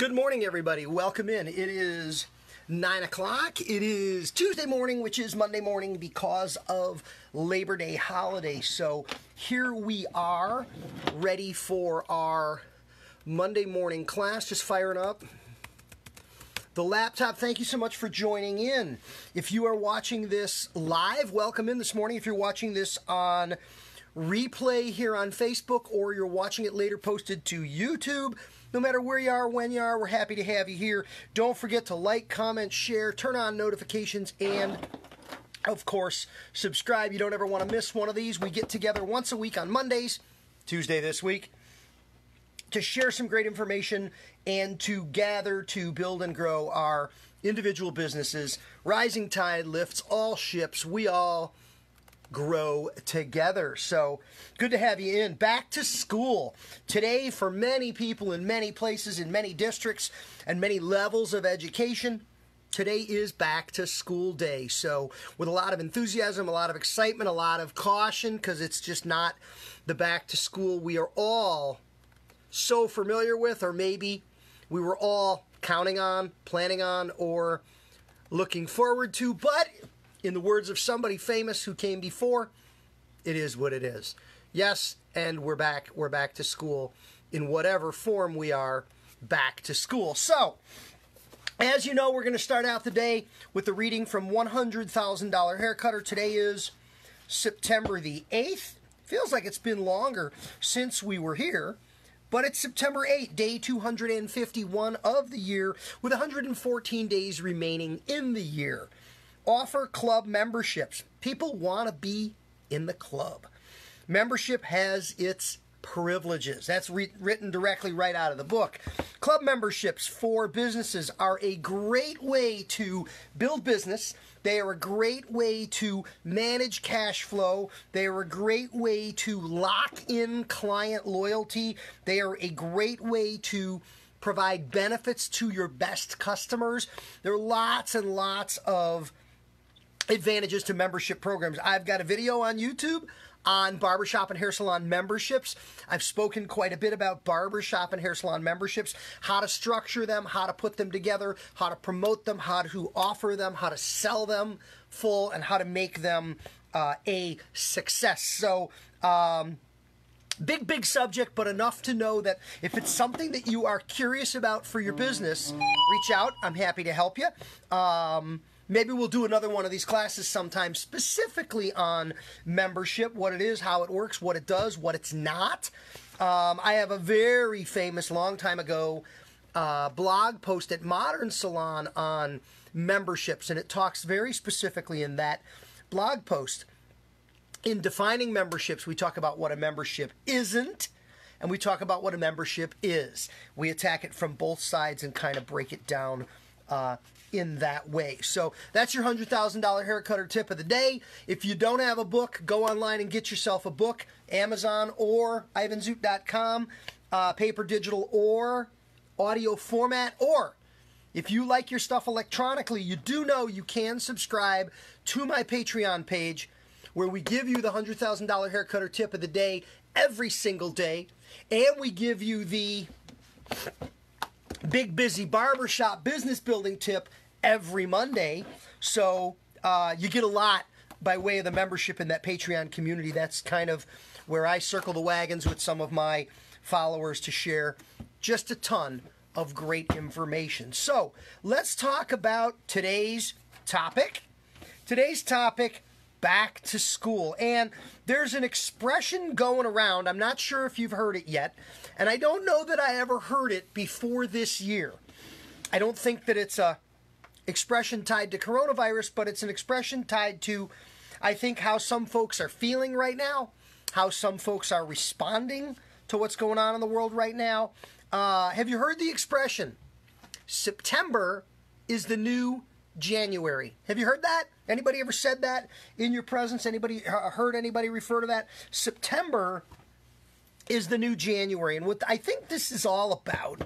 Good morning, everybody. Welcome in. It is 9 o'clock. It is Tuesday morning, which is Monday morning because of Labor Day holiday. So here we are, ready for our Monday morning class. Just firing up the laptop. Thank you so much for joining in. If you are watching this live, welcome in this morning. If you're watching this on replay here on Facebook or you're watching it later posted to YouTube, no matter where you are, when you are, we're happy to have you here. Don't forget to like, comment, share, turn on notifications, and of course, subscribe. You don't ever want to miss one of these. We get together once a week on Mondays, Tuesday this week, to share some great information and to gather to build and grow our individual businesses. Rising tide lifts all ships. We all grow together. So good to have you in. Back to school. Today, for many people in many places, in many districts, and many levels of education, today is back to school day. So with a lot of enthusiasm, a lot of excitement, a lot of caution, because it's just not the back to school we are all so familiar with, or maybe we were all counting on, planning on, or looking forward to. But in the words of somebody famous who came before, it is what it is. Yes, and we're back to school in whatever form we are back to school. So, as you know, we're going to start out the day with the reading from $100,000 Haircutter. Today is September the 8th. Feels like it's been longer since we were here, but it's September 8th, day 251 of the year, with 114 days remaining in the year. Offer club memberships. People want to be in the club. Membership has its privileges. That's written directly right out of the book. Club memberships for businesses are a great way to build business. They are a great way to manage cash flow. They are a great way to lock in client loyalty. They are a great way to provide benefits to your best customers. There are lots and lots of advantages to membership programs. I've got a video on YouTube on barbershop and hair salon memberships. I've spoken quite a bit about barbershop and hair salon memberships, how to structure them, how to put them together, how to promote them, how to offer them, how to sell them full, and how to make them a success. So, big subject, but enough to know that if it's something that you are curious about for your business, reach out. I'm happy to help you. Maybe we'll do another one of these classes sometime specifically on membership, what it is, how it works, what it does, what it's not. I have a very famous, long time ago, blog post at Modern Salon on memberships, and it talks very specifically in that blog post. In defining memberships, we talk about what a membership isn't, and we talk about what a membership is. We attack it from both sides and kind of break it down in that way. So that's your $100,000 Haircutter tip of the day. If you don't have a book, go online and get yourself a book. Amazon or ivanzoot.com, paper, digital, or audio format. Or if you like your stuff electronically, you do know you can subscribe to my Patreon page, where we give you the $100,000 Haircutter tip of the day every single day, and we give you the Big Busy Barbershop business building tip every Monday. So you get a lot by way of the membership in that Patreon community. That's kind of where I circle the wagons with some of my followers to share just a ton of great information. So let's talk about today's topic. Today's topic, back to school. And there's an expression going around. I'm not sure if you've heard it yet, and I don't know that I ever heard it before this year. I don't think that it's a expression tied to coronavirus, but it's an expression tied to, I think, how some folks are feeling right now, how some folks are responding to what's going on in the world right now. Have you heard the expression, September is the new January? Have you heard that? Anybody ever said that in your presence? Anybody heard anybody refer to that? September is the new January. And what I think this is all about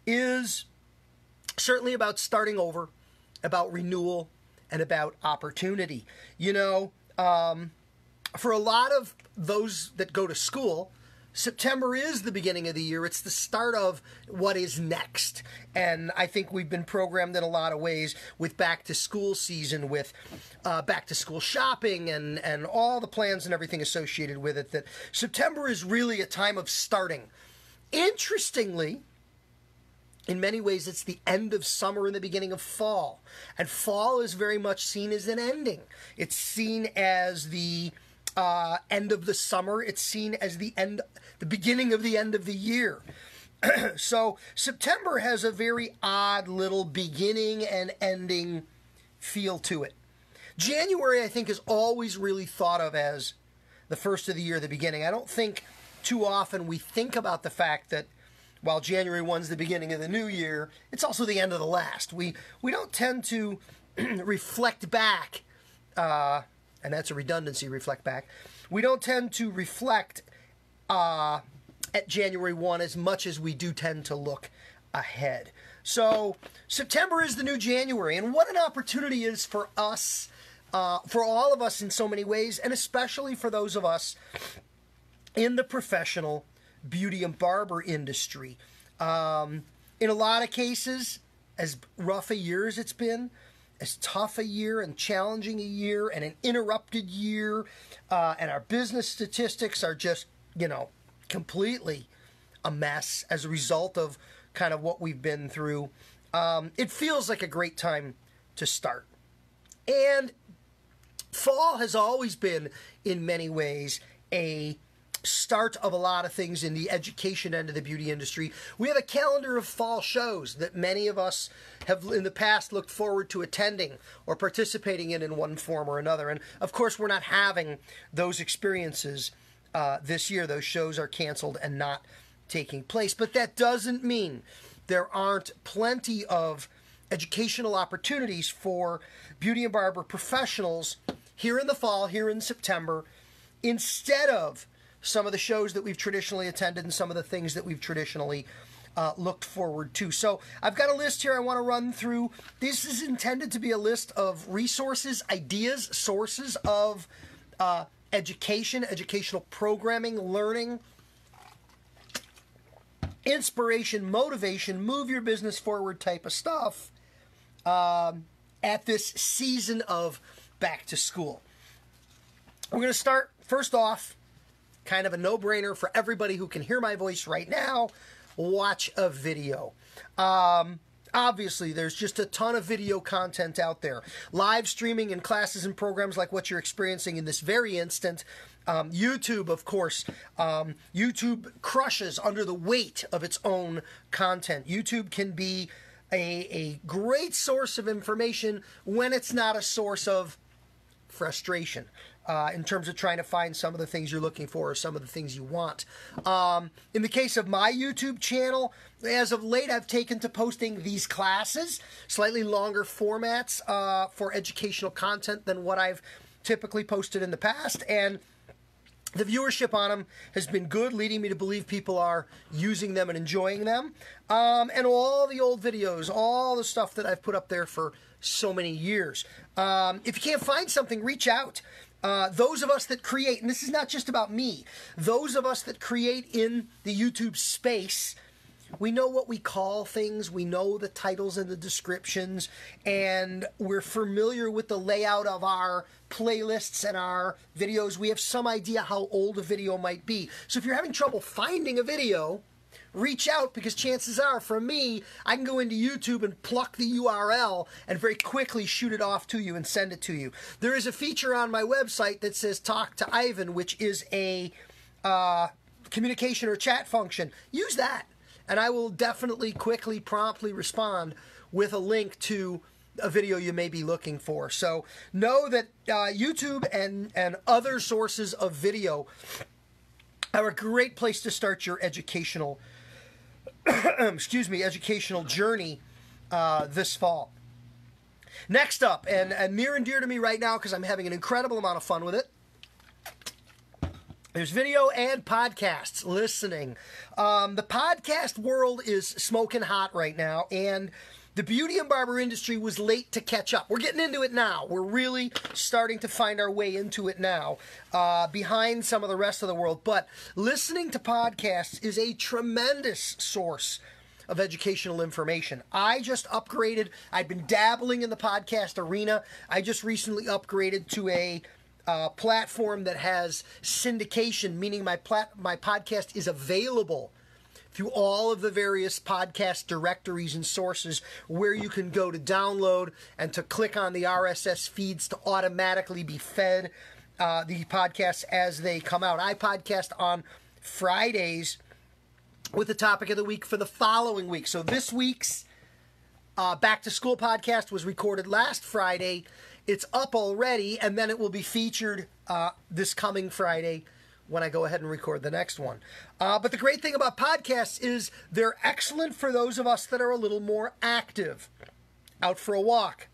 is certainly about starting over, about renewal, and about opportunity. You know, for a lot of those that go to school, September is the beginning of the year. It's the start of what is next. And I think we've been programmed in a lot of ways with back to school season, with back to school shopping and all the plans and everything associated with it, that September is really a time of starting. Interestingly, in many ways, it's the end of summer and the beginning of fall. And fall is very much seen as an ending. It's seen as the end of the summer. It's seen as the beginning of the end of the year. So September has a very odd little beginning and ending feel to it. January, I think, is always really thought of as the first of the year, the beginning. I don't think too often we think about the fact that while January 1's the beginning of the new year, it's also the end of the last. We don't tend to reflect back, and that's a redundancy, reflect back. We don't tend to reflect at January 1 as much as we do tend to look ahead. So September is the new January, and what an opportunity it is for us, for all of us in so many ways, and especially for those of us in the professional beauty and barber industry. In a lot of cases, as rough a year as it's been, as tough a year and challenging a year and an interrupted year, and our business statistics are just, completely a mess as a result of kind of what we've been through. It feels like a great time to start. And fall has always been, in many ways, a start of a lot of things in the education end of the beauty industry. We have a calendar of fall shows that many of us have in the past looked forward to attending or participating in one form or another. And of course, we're not having those experiences this year. Those shows are canceled and not taking place. But that doesn't mean there aren't plenty of educational opportunities for beauty and barber professionals here in the fall, here in September, instead of some of the shows that we've traditionally attended and some of the things that we've traditionally looked forward to. So I've got a list here I want to run through. This is intended to be a list of resources, ideas, sources of education, educational programming, learning, inspiration, motivation, move your business forward type of stuff at this season of back to school. We're going to start, first off, kind of a no-brainer for everybody who can hear my voice right now, watch a video. Obviously, there's just a ton of video content out there. Live streaming and classes and programs like what you're experiencing in this very instant. YouTube, of course. YouTube crushes under the weight of its own content. YouTube can be a great source of information when it's not a source of frustration. In terms of trying to find some of the things you're looking for or some of the things you want. In the case of my YouTube channel, as of late, I've taken to posting these classes, slightly longer formats for educational content than what I've typically posted in the past, and the viewership on them has been good, leading me to believe people are using them and enjoying them. And all the old videos, all the stuff that I've put up there for so many years. If you can't find something, reach out. Those of us that create, and this is not just about me, those of us that create in the YouTube space, we know what we call things, we know the titles and the descriptions, and we're familiar with the layout of our playlists and our videos. We have some idea how old a video might be. So if you're having trouble finding a video, reach out, because chances are, for me, I can go into YouTube and pluck the URL and very quickly shoot it off to you and send it to you. There is a feature on my website that says Talk to Ivan, which is a communication or chat function. Use that, and I will definitely, quickly, promptly respond with a link to a video you may be looking for. So know that YouTube and other sources of video are a great place to start your educational educational journey this fall. Next up, and near and dear to me right now because I'm having an incredible amount of fun with it, there's video and podcasts listening. The podcast world is smoking hot right now, and The beauty and barber industry was late to catch up. We're getting into it now. We're really starting to find our way into it now, behind some of the rest of the world. But listening to podcasts is a tremendous source of educational information. I just upgraded. I'd been dabbling in the podcast arena. I just recently upgraded to a platform that has syndication, meaning my podcast is available through all of the various podcast directories and sources where you can go to download and to click on the RSS feeds to automatically be fed the podcasts as they come out. I podcast on Fridays with the topic of the week for the following week. So this week's Back to School podcast was recorded last Friday. It's up already, and then it will be featured this coming Friday when I go ahead and record the next one. But the great thing about podcasts is they're excellent for those of us that are a little more active. Out for a walk,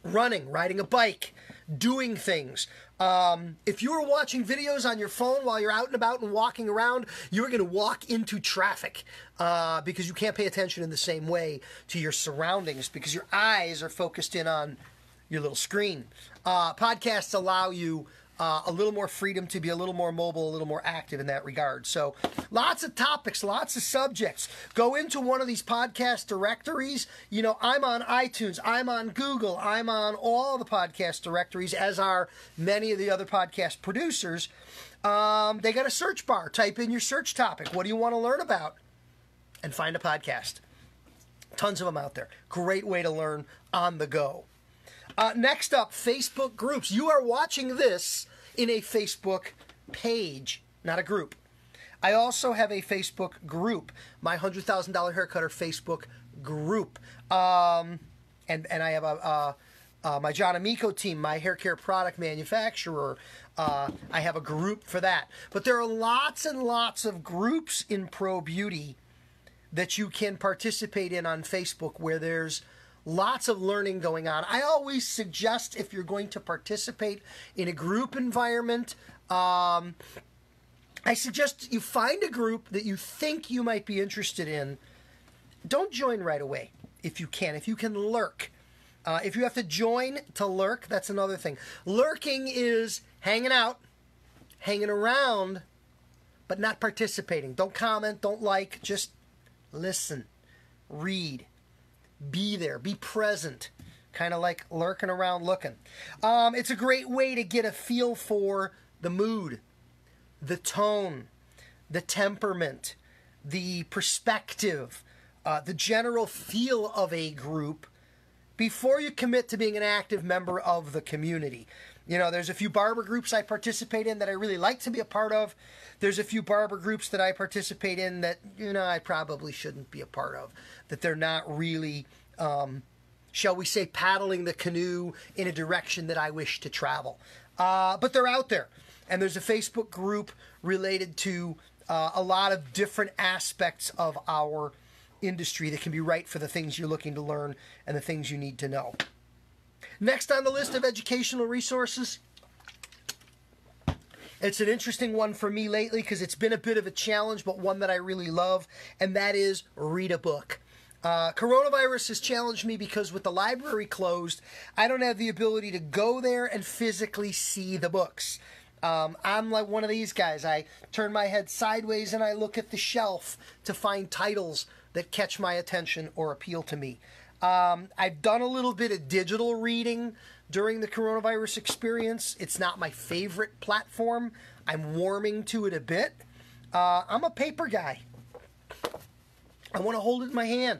running, riding a bike, doing things. If you were watching videos on your phone while you're out and about and walking around, you're going to walk into traffic because you can't pay attention in the same way to your surroundings because your eyes are focused in on your little screen. Podcasts allow you a little more freedom to be a little more mobile, a little more active in that regard. So lots of topics, lots of subjects. Go into one of these podcast directories. You know, I'm on iTunes, I'm on Google, I'm on all the podcast directories, as are many of the other podcast producers. They got a search bar. Type in your search topic. What do you want to learn about? And find a podcast. Tons of them out there. Great way to learn on the go. Next up, Facebook groups. You are watching this in a Facebook page, not a group. I also have a Facebook group, my $100,000 Haircutter Facebook group. And I have my John Amico team, my hair care product manufacturer. I have a group for that. But there are lots and lots of groups in Pro Beauty that you can participate in on Facebook where there's lots of learning going on. I always suggest if you're going to participate in a group environment, I suggest you find a group that you think you might be interested in. Don't join right away if you can. If you can lurk. If you have to join to lurk, that's another thing. Lurking is hanging out, hanging around, but not participating. Don't comment, don't like, just listen, read. Be there, be present, kind of like lurking around looking. It's a great way to get a feel for the mood, the tone, the temperament, the perspective, the general feel of a group before you commit to being an active member of the community. You know, there's a few barber groups I participate in that I really like to be a part of. There's a few barber groups that I participate in that, you know, I probably shouldn't be a part of. That they're not really, shall we say, paddling the canoe in a direction that I wish to travel. But they're out there. And there's a Facebook group related to a lot of different aspects of our industry that can be right for the things you're looking to learn and the things you need to know. Next on the list of educational resources, it's an interesting one for me lately because it's been a bit of a challenge, but one that I really love, and that is read a book. Coronavirus has challenged me because with the library closed, I don't have the ability to go there and physically see the books. I'm like one of these guys. I turn my head sideways and I look at the shelf to find titles that catch my attention or appeal to me. I've done a little bit of digital reading during the coronavirus experience. It's not my favorite platform. I'm warming to it a bit. I'm a paper guy. I want to hold it in my hand.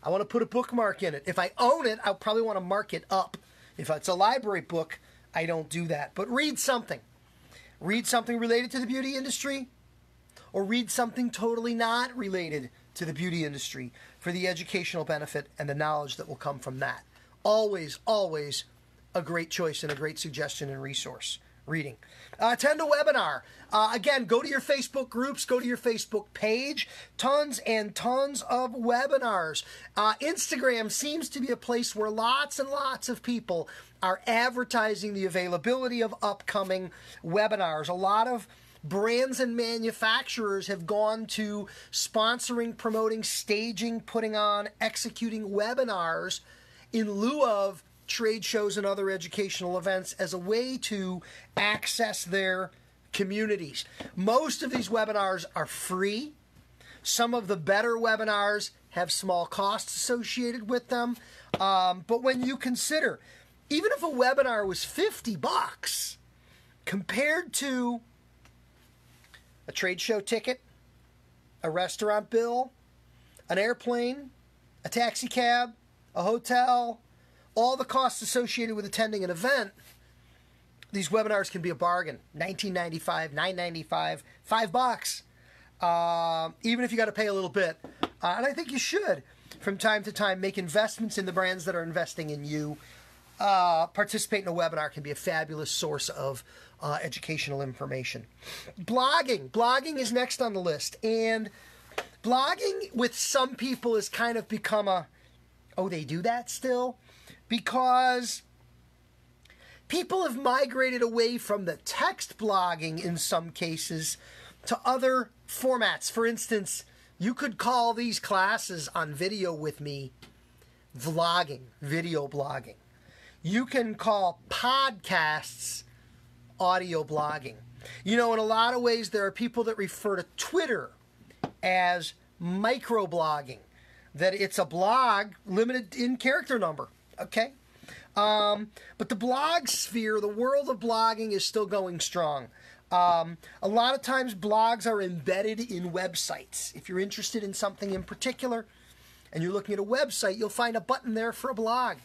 I want to put a bookmark in it. If I own it, I'll probably want to mark it up. If it's a library book, I don't do that. But read something. Read something related to the beauty industry, or read something totally not related to the beauty industry for the educational benefit and the knowledge that will come from that. Always, always a great choice and a great suggestion and resource. Reading. Attend a webinar. Again, go to your Facebook groups, go to your Facebook page. Tons and tons of webinars. Instagram seems to be a place where lots and lots of people are advertising the availability of upcoming webinars. A lot of brands and manufacturers have gone to sponsoring, promoting, staging, putting on, executing webinars in lieu of trade shows and other educational events as a way to access their communities. Most of these webinars are free. Some of the better webinars have small costs associated with them. But when you consider, even if a webinar was $50 compared to a trade show ticket, a restaurant bill, an airplane, a taxi cab, a hotel, all the costs associated with attending an event, these webinars can be a bargain. $19.95, $9.95, $5. Even if you got to pay a little bit. And I think you should, from time to time, make investments in the brands that are investing in you. Participate in a webinar can be a fabulous source of educational information. Blogging. Blogging is next on the list. And blogging with some people has kind of become a, oh, they do that still? Because people have migrated away from the text blogging in some cases to other formats. For instance, you could call these classes on video with me vlogging, video blogging. You can call podcasts audio blogging. You know, in a lot of ways, there are people that refer to Twitter as microblogging, that it's a blog limited in character number. Okay? But the blog sphere, the world of blogging is still going strong. A lot of times blogs are embedded in websites. If you're interested in something in particular and you're looking at a website, you'll find a button there for a blog.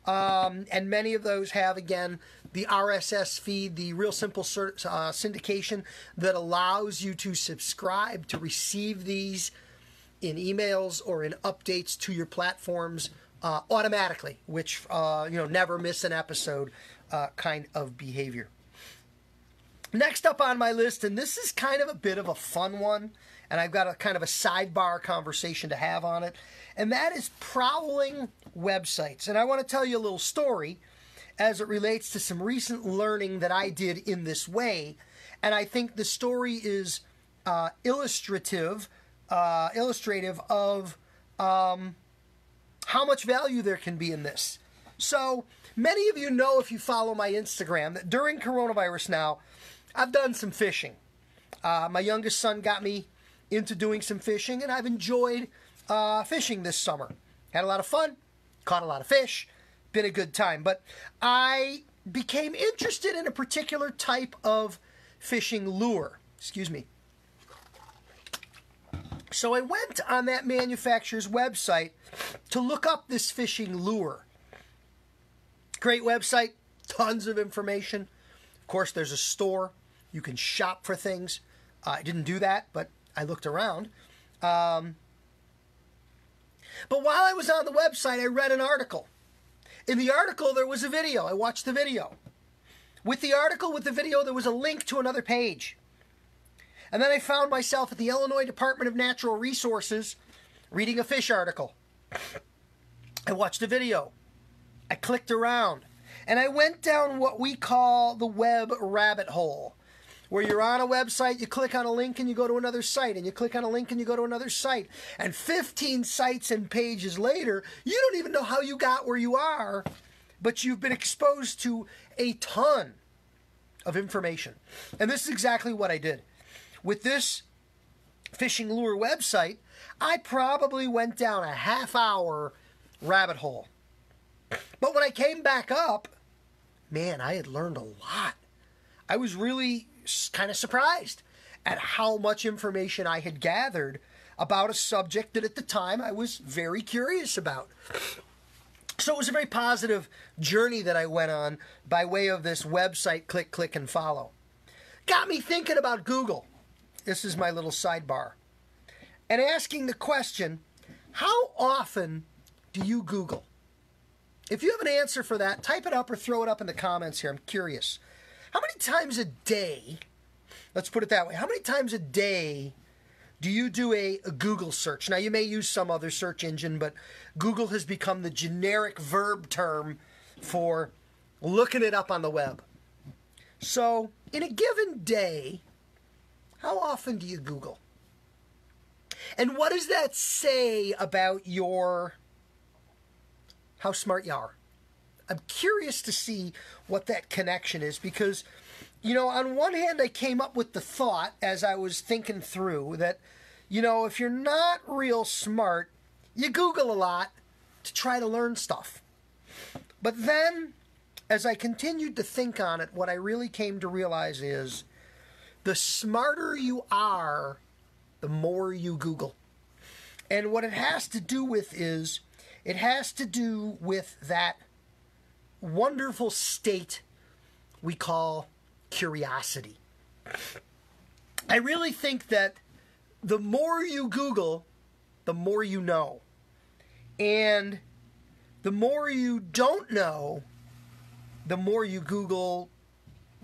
And many of those have, again, the RSS feed, the real simple syndication that allows you to subscribe to receive these in emails or in updates to your platforms automatically, which, never miss an episode kind of behavior. Next up on my list, and this is kind of a bit of a fun one, and I've got a kind of a sidebar conversation to have on it, and that is prowling websites. And I want to tell you a little story as it relates to some recent learning that I did in this way, and I think the story is illustrative of how much value there can be in this. So many of you know, if you follow my Instagram, that during coronavirus now, I've done some fishing. My youngest son got me into doing some fishing, and I've enjoyed fishing this summer. Had a lot of fun, caught a lot of fish, been a good time. But I became interested in a particular type of fishing lure. Excuse me. So I went on that manufacturer's website to look up this fishing lure. Great website, tons of information. Of course, there's a store. You can shop for things. I didn't do that, but I looked around. But while I was on the website, I read an article. In the article, there was a video. I watched the video. With the article, with the video, there was a link to another page. And then I found myself at the Illinois Department of Natural Resources reading a fish article. I watched a video. I clicked around. And I went down what we call the web rabbit hole, where you're on a website, you click on a link and you go to another site, and you click on a link and you go to another site. And 15 sites and pages later, you don't even know how you got where you are, but you've been exposed to a ton of information. And this is exactly what I did. With this fishing lure website, I probably went down a half-hour rabbit hole. But when I came back up, man, I had learned a lot. I was really kind of surprised at how much information I had gathered about a subject that at the time I was very curious about. So it was a very positive journey that I went on by way of this website, click, click, and follow. Got me thinking about Google. This is my little sidebar. And asking the question, how often do you Google? If you have an answer for that, type it up or throw it up in the comments here. I'm curious. How many times a day, let's put it that way, how many times a day do you do a Google search? Now, you may use some other search engine, but Google has become the generic verb term for looking it up on the web. So, in a given day, How often do you Google? And what does that say about how smart you are? I'm curious to see what that connection is because, on one hand, I came up with the thought as I was thinking through that, if you're not real smart, you Google a lot to try to learn stuff. But then, as I continued to think on it, what I really came to realize is the smarter you are, the more you Google. And what it has to do with is, it has to do with that wonderful state we call curiosity. I really think that the more you Google, the more you know. And the more you don't know, the more you Google.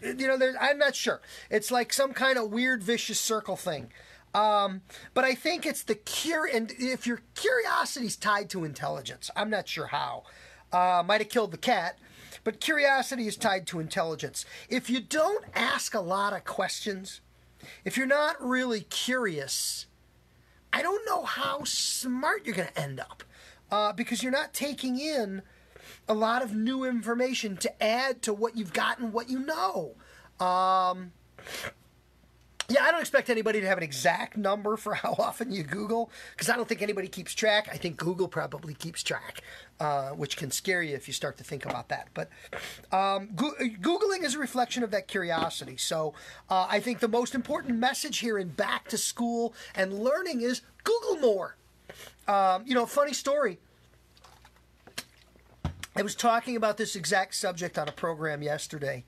I'm not sure. It's like some kind of weird vicious circle thing. But I think it's and if your curiosity's tied to intelligence, I'm not sure how. Might have killed the cat, but curiosity is tied to intelligence. If you don't ask a lot of questions, if you're not really curious, I don't know how smart you're going to end up, because you're not taking in a lot of new information to add to what you've gotten, what you know. Yeah, I don't expect anybody to have an exact number for how often you Google, because I don't think anybody keeps track. I think Google probably keeps track, which can scare you if you start to think about that. But Googling is a reflection of that curiosity. So I think the most important message here in back to school and learning is Google more. Funny story. I was talking about this exact subject on a program yesterday.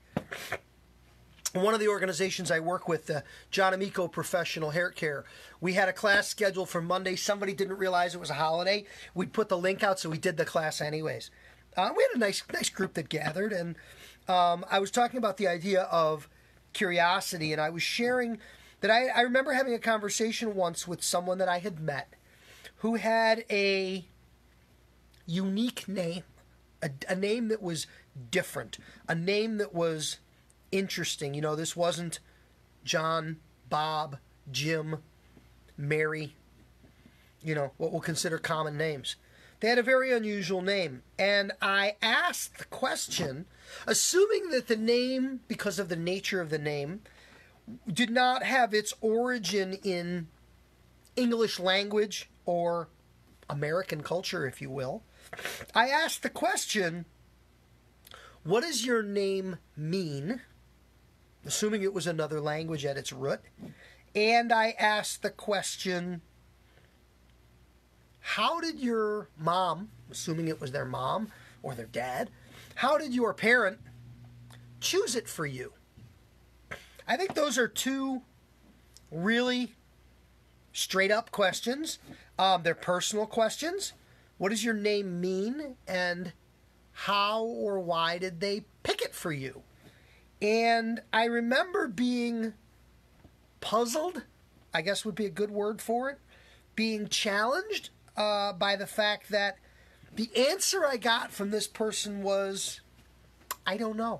One of the organizations I work with, John Amico Professional Hair Care, we had a class scheduled for Monday. Somebody didn't realize it was a holiday. We'd put the link out, so we did the class anyways. We had a nice group that gathered, and I was talking about the idea of curiosity, and I was sharing that I remember having a conversation once with someone that I had met who had a unique name, a name that was different, a name that was interesting. This wasn't John, Bob, Jim, Mary, what we'll consider common names. They had a very unusual name. And I asked the question, assuming that the name, because of the nature of the name, did not have its origin in English language or American culture, if you will. I asked the question, what does your name mean? Assuming it was another language at its root. And I asked the question, how did your mom, assuming it was their mom or their dad, how did your parent choose it for you? I think those are two really straight up questions. They're personal questions. What does your name mean? And how or why did they pick it for you? And I remember being puzzled, I guess would be a good word for it, being challenged by the fact that the answer I got from this person was, I don't know.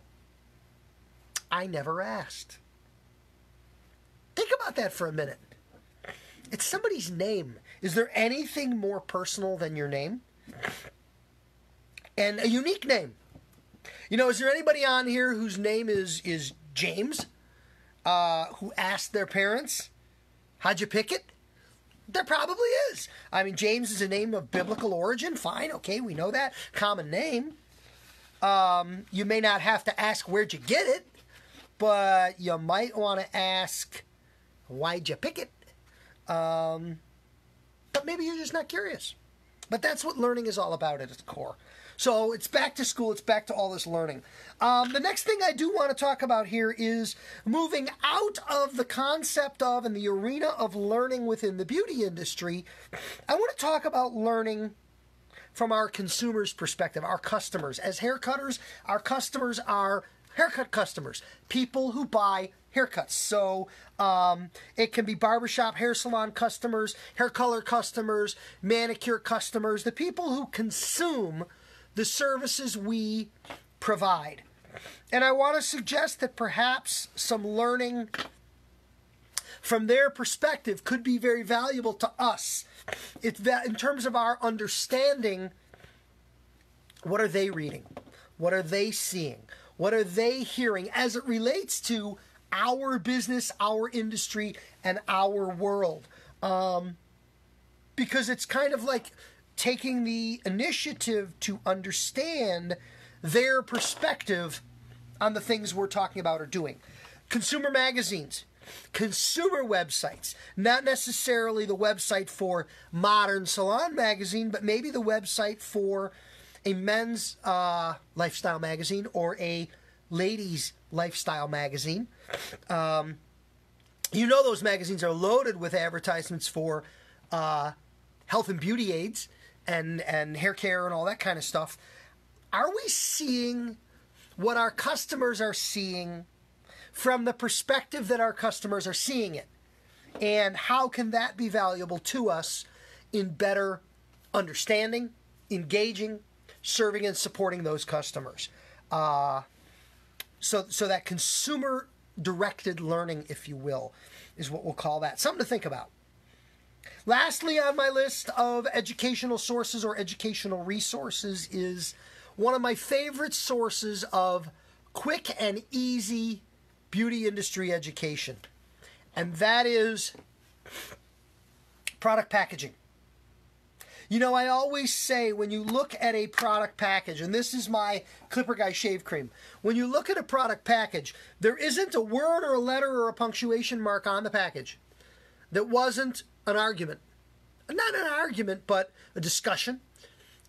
I never asked. Think about that for a minute. It's somebody's name. Is there anything more personal than your name? And a unique name. Is there anybody on here whose name is James, who asked their parents, how'd you pick it? There probably is. I mean, James is a name of biblical origin. Fine, okay, we know that. Common name. You may not have to ask where'd you get it, but you might want to ask, why'd you pick it? But maybe you're just not curious. But that's what learning is all about at its core. So it's back to school. It's back to all this learning. The next thing I do want to talk about here is moving out of the concept of and the arena of learning within the beauty industry. I want to talk about learning from our consumers' perspective, our customers. As hair cutters, our customers are haircut customers, people who buy haircuts. So it can be barbershop, hair salon customers, hair color customers, manicure customers, the people who consume the services we provide. And I want to suggest that perhaps some learning from their perspective could be very valuable to us. It's in terms of our understanding, what are they reading? What are they seeing? What are they hearing as it relates to our business, our industry, and our world? Because it's kind of like taking the initiative to understand their perspective on the things we're talking about or doing. Consumer magazines, consumer websites, not necessarily the website for Modern Salon Magazine, but maybe the website for a men's lifestyle magazine or a ladies' lifestyle magazine. You know those magazines are loaded with advertisements for health and beauty aids and hair care and all that kind of stuff. Are we seeing what our customers are seeing from the perspective that our customers are seeing it? And how can that be valuable to us in better understanding, engaging, serving, and supporting those customers? So that consumer-directed learning, if you will, is what we'll call that. Something to think about. Lastly on my list of educational sources or educational resources is one of my favorite sources of quick and easy beauty industry education. And that is product packaging. You know, I always say when you look at a product package, and this is my Clipper Guy shave cream, when you look at a product package, there isn't a word or a letter or a punctuation mark on the package that wasn't an argument. Not an argument, but a discussion.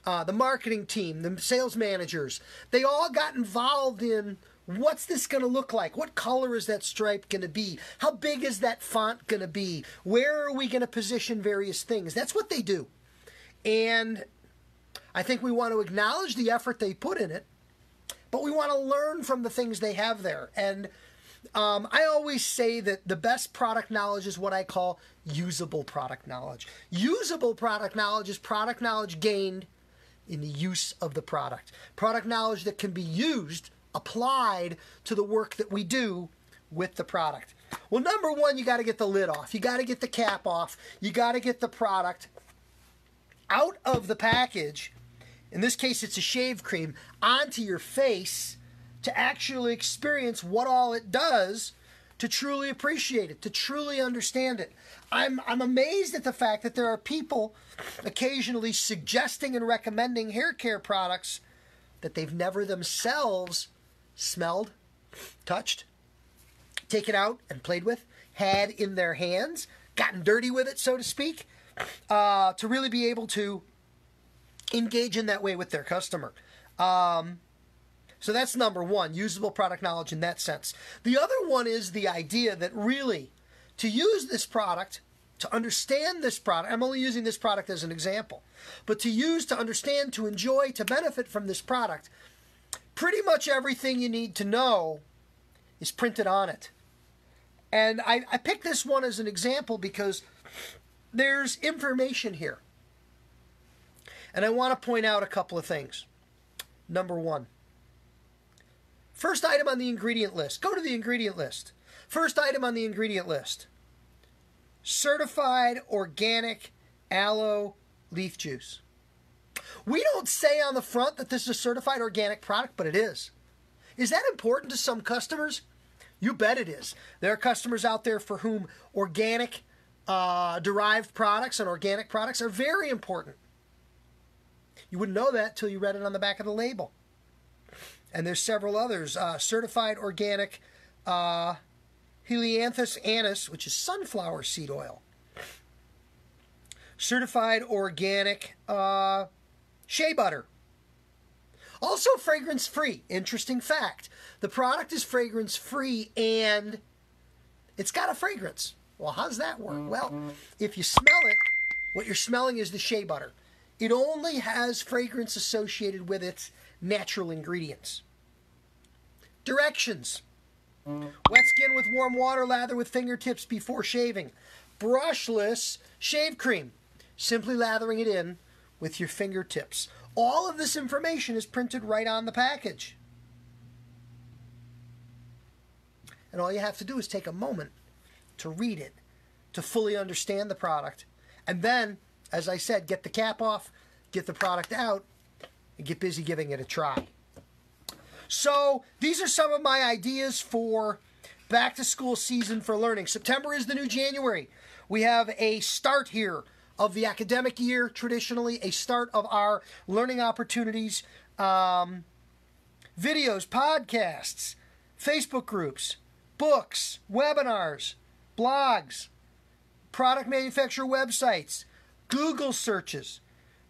The marketing team, the sales managers, they all got involved in what's this going to look like? What color is that stripe going to be? How big is that font going to be? Where are we going to position various things? That's what they do. And I think we want to acknowledge the effort they put in it, but we want to learn from the things they have there. And I always say that the best product knowledge is what I call usable product knowledge. Usable product knowledge is product knowledge gained in the use of the product. Product knowledge that can be used, applied to the work that we do with the product. Well, number one, you got to get the lid off. You got to get the cap off. You got to get the product out of the package. In this case, it's a shave cream, onto your face to actually experience what all it does, to truly appreciate it, to truly understand it. I'm amazed at the fact that there are people occasionally suggesting and recommending hair care products that they've never themselves smelled, touched, taken out and played with, had in their hands, gotten dirty with it, so to speak, to really be able to engage in that way with their customer. So that's number one, usable product knowledge in that sense. The other one is the idea that really, to use this product, to understand this product, I'm only using this product as an example, but to use, to understand, to enjoy, to benefit from this product, pretty much everything you need to know is printed on it. And I picked this one as an example because there's information here. And I want to point out a couple of things. Number one, first item on the ingredient list. Go to the ingredient list. First item on the ingredient list. Certified organic aloe leaf juice. We don't say on the front that this is a certified organic product, but it is. Is that important to some customers? You bet it is. There are customers out there for whom organic derived products and organic products are very important. You wouldn't know that till you read it on the back of the label. And there's several others. Certified organic Helianthus anise, which is sunflower seed oil. Certified organic shea butter. Also fragrance-free. Interesting fact. The product is fragrance-free and it's got a fragrance. Well, how does that work? Well, if you smell it, what you're smelling is the shea butter. It only has fragrance associated with its natural ingredients. Directions. Wet skin with warm water, lather with fingertips before shaving. Brushless shave cream. Simply lathering it in with your fingertips. All of this information is printed right on the package. And all you have to do is take a moment to read it to fully understand the product. And then, as I said, get the cap off, get the product out, and get busy giving it a try. So these are some of my ideas for back to school season for learning. September is the new January. We have a start here of the academic year, traditionally a start of our learning opportunities, videos, podcasts, Facebook groups, books, webinars, blogs, product manufacturer websites, Google searches,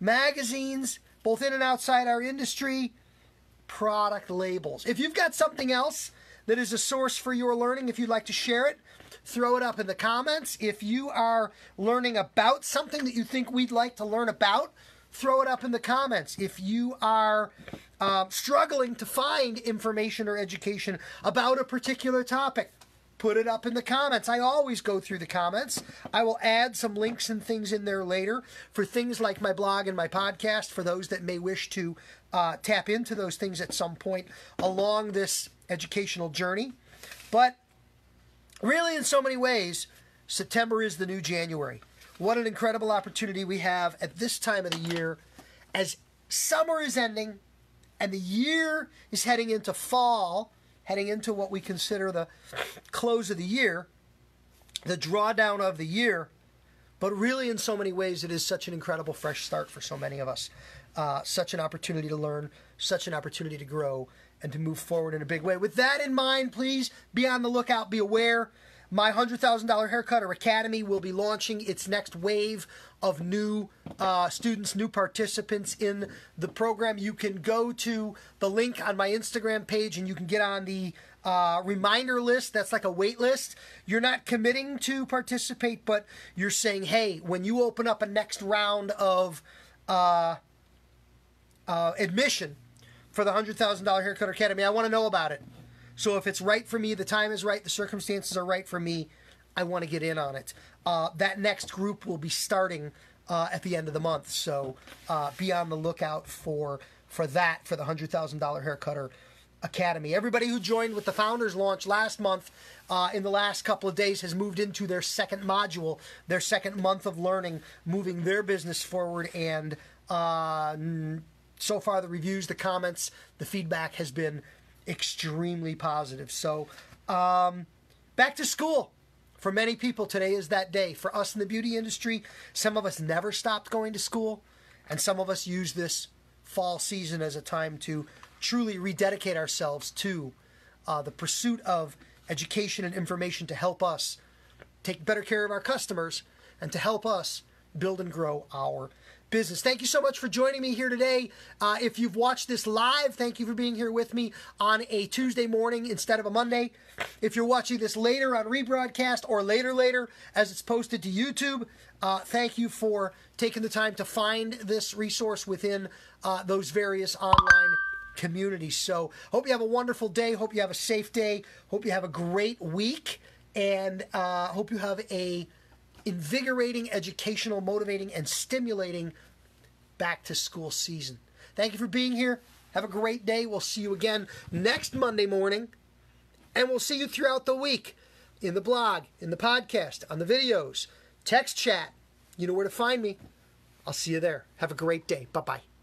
magazines, both in and outside our industry, product labels. If you've got something else that is a source for your learning, if you'd like to share it, throw it up in the comments. If you are learning about something that you think we'd like to learn about, throw it up in the comments. If you are struggling to find information or education about a particular topic, put it up in the comments. I always go through the comments. I will add some links and things in there later for things like my blog and my podcast for those that may wish to tap into those things at some point along this educational journey. But really, in so many ways, September is the new January. What an incredible opportunity we have at this time of the year as summer is ending and the year is heading into fall, heading into what we consider the close of the year, the drawdown of the year. But really, in so many ways, it is such an incredible fresh start for so many of us. Such an opportunity to learn, such an opportunity to grow, and to move forward in a big way. With that in mind, please be on the lookout, be aware. My $100,000 Haircutter Academy will be launching its next wave of new students, new participants in the program. You can go to the link on my Instagram page and you can get on the reminder list. That's like a wait list. You're not committing to participate, but you're saying, hey, when you open up a next round of admission for the $100,000 Haircutter Academy, I want to know about it. So if it's right for me, the time is right, the circumstances are right for me, I want to get in on it. That next group will be starting at the end of the month. So be on the lookout for that, for the $100,000 Haircutter Academy. Everybody who joined with the Founders Launch last month, in the last couple of days, has moved into their second module, their second month of learning, moving their business forward. And so far, the reviews, the comments, the feedback has been extremely positive. So back to school. For many people, today is that day. For us in the beauty industry, some of us never stopped going to school, and some of us use this fall season as a time to truly rededicate ourselves to the pursuit of education and information to help us take better care of our customers and to help us build and grow our business. Thank you so much for joining me here today. If you've watched this live, thank you for being here with me on a Tuesday morning instead of a Monday. If you're watching this later on rebroadcast or later as it's posted to YouTube, thank you for taking the time to find this resource within those various online communities. So hope you have a wonderful day. Hope you have a safe day. Hope you have a great week. And hope you have a invigorating, educational, motivating, and stimulating back to school season. Thank you for being here. Have a great day. We'll see you again next Monday morning. And we'll see you throughout the week in the blog, in the podcast, on the videos, text chat. You know where to find me. I'll see you there. Have a great day. Bye-bye.